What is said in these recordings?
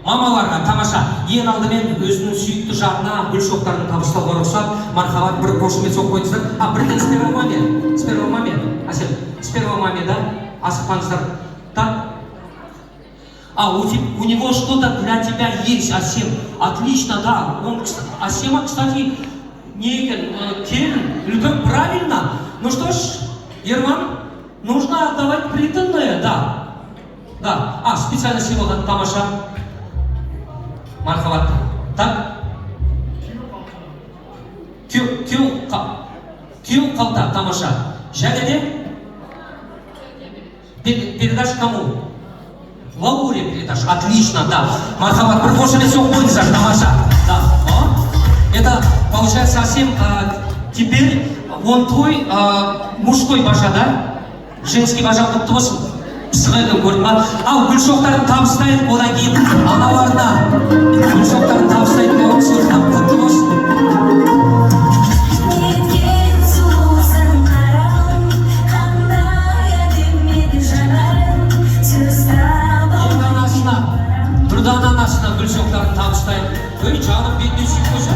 мамаларға тамаша. Ең алдымен өзінің сүйікті жарына гүл шоқтарын табыстауға рұқсат. Мархабат, бір қошемет соғып қойыңыздар. Бірден сперва маме. Әсел, сперва маме, да? Асықпаңыздар. Так? У него что-то для тебя есть, Асем. Отлично, да. Асема, кстати, Келін, правильно. Ну что ж, Ерман, нужно отдавать приданное, да. Да. Специально сыйлаған тамаша. Мархабат. Так? Күйеу қалта, тамаша. Және де? Передашь кому? Лауре передашь. Отлично, да. Мархабат, бір қошемет соғып қойыңыздар, тамаша. Да. Это получается совсем теперь он твой мужской бажа, да? Женский бажа құтты болсын. Пысықайдың көрдің ба? Гүл шоқтарын табыстайын, одан кейін аналарына гүл шоқтарын табыстайын, оған сөйлем құтты болсын. Тұрдан анасына гүл шоқтарын табыстайын. Өй, жаным бетіне сүйіп қойса.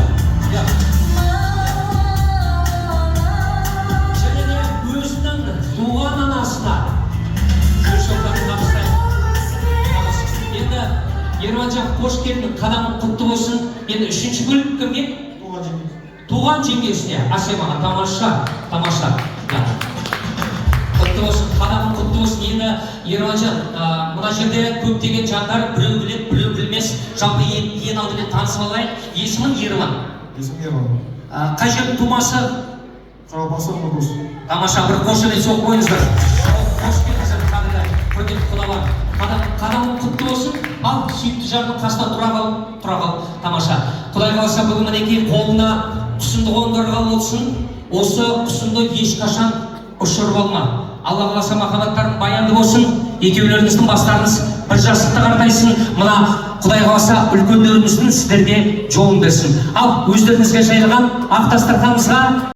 Және де өзінің туған анасына гүл шоқтарын табыстайын. Енді Ерманжан қош келдің, қадамың құтты болсын. Енді үшінші гүл кімге? Туған жеңгесіне. Асемаға тамаша. Құтты болсын, қадамың құтты болсын. Енді Ерманжан, мына жерде көптеген жандар біреу білет, біреу білмес. Жалпы ең алдымен танысып алайық. Есімің Ерман. Есімің Ерман. Қай жердің тумасы? Жалпасы Нұрғыз. Тамаша, бір қошемет соғып қойыңыздар. Қош келіңіздер, қадірлі, құрметті құлалар. Қадамың құтты болсын. Ал сүйікті жарының қасына тұра қал. Тамаша. Құдай қаласа бүгін мінекей қолына құсымды қоңдарға болсын. Осы құсымды ешқашан ұшырып алма. Алла қаласа махаббаттарың баянды болсын. Екеулеріңіздің бастарыңыз бір жастықта қартайсын. Мына Құдай қаласа үлкендеріміздің сіздерге жолын берсін. Ал өздеріңізге жайылған ақ дастарханымызға